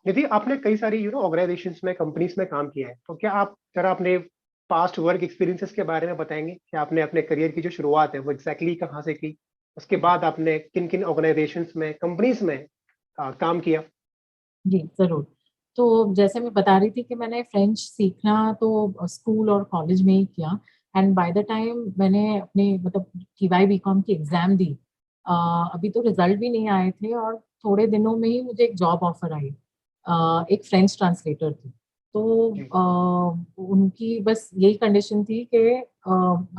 यदि आपने कई सारी ऑर्गेनाइजेशंस में, कंपनीज में काम किया है, तो क्या आप जरा अपने पास्ट वर्क एक्सपीरियंसेस के बारे में बताएंगे कि आपने अपने करियर की जो शुरुआत है वो एग्जैक्टली कहाँ से की, उसके बाद आपने किन किन ऑर्गेनाइजेशंस में, कंपनीज में काम किया। जी जरूर। तो जैसे मैं बता रही थी कि मैंने फ्रेंच सीखना तो स्कूल और कॉलेज में ही किया। एंड बाय द टाइम मैंने अपने मतलब TY BCom की एग्जाम दी, अभी तो रिजल्ट भी नहीं आए थे और थोड़े दिनों में ही मुझे एक जॉब ऑफर आई, एक फ्रेंच ट्रांसलेटर की। तो जी। उनकी बस यही कंडीशन थी कि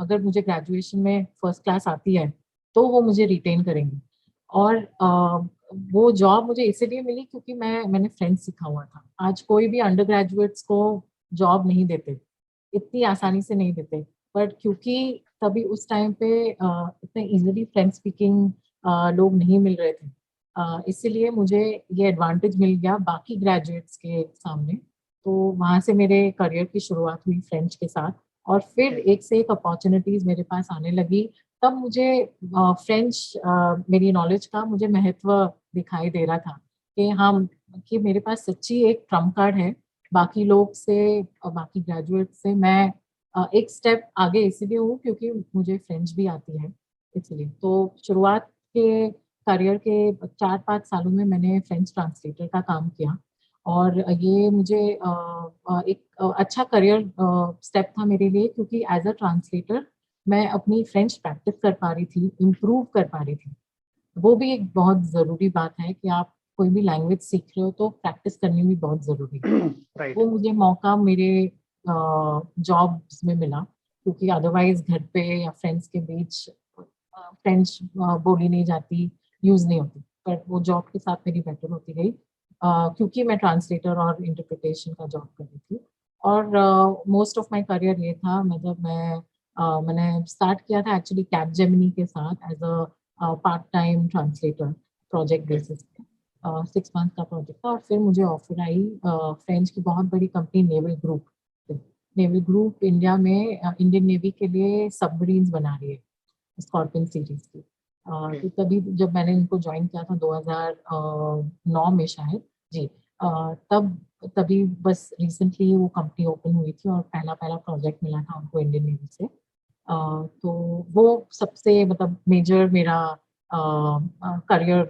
अगर मुझे ग्रेजुएशन में फर्स्ट क्लास आती है तो वो मुझे रिटेन करेंगे। और वो जॉब मुझे इसीलिए मिली क्योंकि मैंने फ्रेंच सीखा हुआ था। आज कोई भी अंडर ग्रेजुएट्स को जॉब नहीं देते, इतनी आसानी से नहीं देते। पर क्योंकि तभी उस टाइम पे इतने इजीली फ्रेंच स्पीकिंग लोग नहीं मिल रहे थे, इसीलिए मुझे ये एडवांटेज मिल गया बाकी ग्रेजुएट्स के सामने। तो वहाँ से मेरे करियर की शुरुआत हुई फ्रेंच के साथ। और फिर जी। एक से एक अपॉर्चुनिटीज मेरे पास आने लगी। तब मुझे फ्रेंच, मेरी नॉलेज का मुझे महत्व दिखाई दे रहा था कि हाँ, कि मेरे पास सच्ची एक ट्रम्प कार्ड है बाकी लोग से, बाकी ग्रेजुएट से। मैं एक स्टेप आगे इसीलिए हूँ क्योंकि मुझे फ्रेंच भी आती है। इसलिए तो शुरुआत के करियर के 4-5 सालों में मैंने फ्रेंच ट्रांसलेटर का काम किया। और ये मुझे एक अच्छा करियर स्टेप था मेरे लिए क्योंकि एज अ ट्रांसलेटर मैं अपनी फ्रेंच प्रैक्टिस कर पा रही थी, इम्प्रूव कर पा रही थी। वो भी एक बहुत ज़रूरी बात है कि आप कोई भी लैंग्वेज सीख रहे हो तो प्रैक्टिस करनी भी बहुत ज़रूरी है। राइट। वो मुझे मौका मेरे जॉब्स में मिला क्योंकि अदरवाइज घर पे या फ्रेंड्स के बीच फ्रेंच बोली नहीं जाती, यूज़ नहीं होती। पर वो जॉब के साथ मेरी बेटर होती गई क्योंकि मैं ट्रांसलेटर और इंटरप्रिटेशन का जॉब कर रही थी। और मोस्ट ऑफ माय करियर ये था, मतलब मैंने स्टार्ट किया था एक्चुअली कैपजेमिनी के साथ as a part time translator, project okay. Basis पे। 6 मंथ का प्रोजेक्ट था और फिर मुझे ऑफर आई फ्रेंच की बहुत बड़ी company naval group. Naval group India में इंडियन नेवी के लिए सबमरीन्स बना रही है, स्कॉर्पियन सीरीज की। ओके। तो तभी जब मैंने इनको ज्वाइन किया था 2009 में शायद। जी। तब तभी बस रिसेंटली वो कंपनी ओपन हुई थी और पहला पहला प्रोजेक्ट मिला था उनको इंडियन नेवी से। तो वो सबसे मतलब मेजर मेरा करियर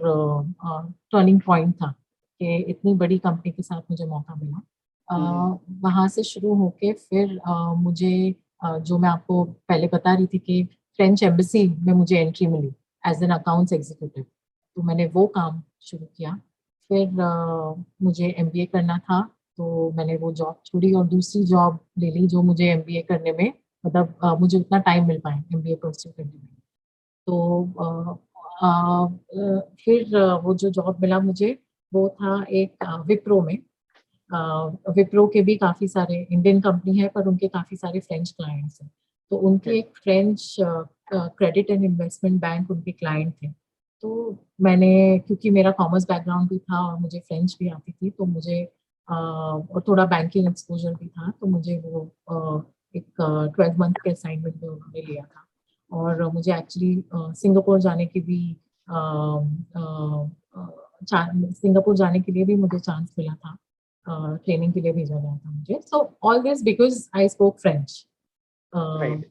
टर्निंग पॉइंट था कि इतनी बड़ी कंपनी के साथ मुझे मौका मिला। हम्म। वहाँ से शुरू होके फिर मुझे जो मैं आपको पहले बता रही थी कि फ्रेंच एम्बेसी में मुझे एंट्री मिली एज एन अकाउंट्स एग्जीक्यूटिव। तो मैंने वो काम शुरू किया। फिर मुझे MBA करना था तो मैंने वो जॉब छोड़ी और दूसरी जॉब ले ली जो मुझे MBA करने में, मतलब मुझे उतना टाइम मिल पाए MBA परस्यू करने में। तो फिर वो जो जॉब मिला मुझे वो था एक विप्रो में। विप्रो के भी काफी सारे, इंडियन कंपनी है पर उनके काफी सारे फ्रेंच क्लाइंट्स हैं। तो ओके। उनकी एक French credit and investment bank उनके क्लाइंट थे। तो मैंने, क्योंकि मेरा कॉमर्स बैकग्राउंड भी था और मुझे फ्रेंच भी आती थी, तो मुझे और थोड़ा बैंकिंग एक्सपोजर भी था, तो मुझे वो एक 12 मंथ के असाइनमेंट में उन्होंने लिया था। और मुझे एक्चुअली सिंगापुर जाने की भी सिंगापुर जाने के लिए भी मुझे चांस मिला था, ट्रेनिंग के लिए भेजा गया था मुझे। So all this because I spoke French, right.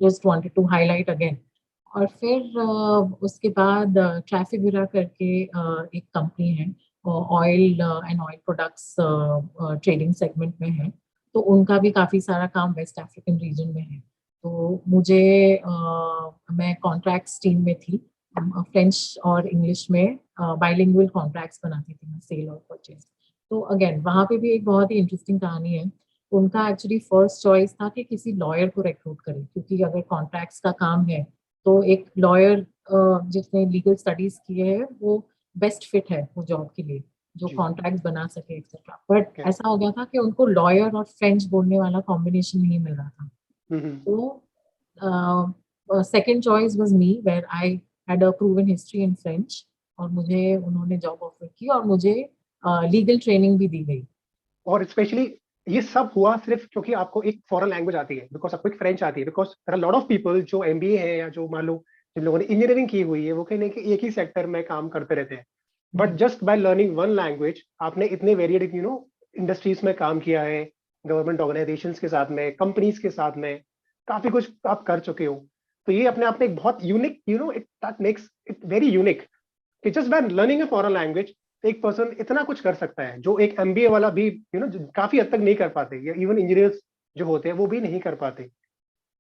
Just wanted to highlight again. और फिर उसके बाद ट्रैफिक विरा करके एक कंपनी है, oil and oil products trading segment में है। तो उनका भी काफ़ी सारा काम वेस्ट अफ्रीकन रीजन में है। तो मुझे मैं कॉन्ट्रैक्ट्स टीम में थी, फ्रेंच और इंग्लिश में बाइलिंगुअल कॉन्ट्रैक्ट्स बनाती थी मैं, सेल और परचेज। तो अगेन वहाँ पे भी एक बहुत ही इंटरेस्टिंग कहानी है। उनका एक्चुअली फर्स्ट चॉइस था कि किसी लॉयर को रिक्रूट करें क्योंकि अगर कॉन्ट्रैक्ट्स का काम है तो एक लॉयर जिसने लीगल स्टडीज किए हैं वो बेस्ट फिट है वो जॉब के लिए, जो जी। कॉन्ट्रैक्ट्स बना सके एक्सेट्रा। But okay. ऐसा हो गया था कि उनको लॉयर और फ्रेंच बोलने वाला कॉम्बिनेशन नहीं मिल रहा था। हम्म। तो second choice was me where I had a proven history in French. और मुझे उन्होंने जॉब ऑफर की और मुझे लीगल ट्रेनिंग भी दी गई। और स्पेशली ये सब हुआ सिर्फ क्योंकि आपको एक फॉरेन लैंग्वेज आती है, बिकॉज आपको एक फ्रेंच आती है, because there are lot of people जो MBA है या जो मान लो जिन लोगों ने इंजीनियरिंग की हुई है, वो कहीं ना कहीं एक ही सेक्टर में काम करते रहते हैं। But just by learning one language आपने इतने वेरिएड इंडस्ट्रीज में काम किया है, गवर्नमेंट ऑर्गेनाइजेशंस के साथ में, कंपनीज के साथ में, काफी कुछ आप कर चुके हो। तो ये अपने आप में एक बहुत unique it that makes it very unique कि just by learning a foreign language एक पर्सन इतना कुछ कर सकता है जो एक एमबीए वाला भी काफी हद तक नहीं कर पाते, या इवन इंजीनियर्स जो होते हैं वो भी नहीं कर पाते।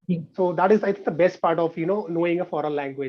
जी। So that is I think the best part of knowing a foreign language.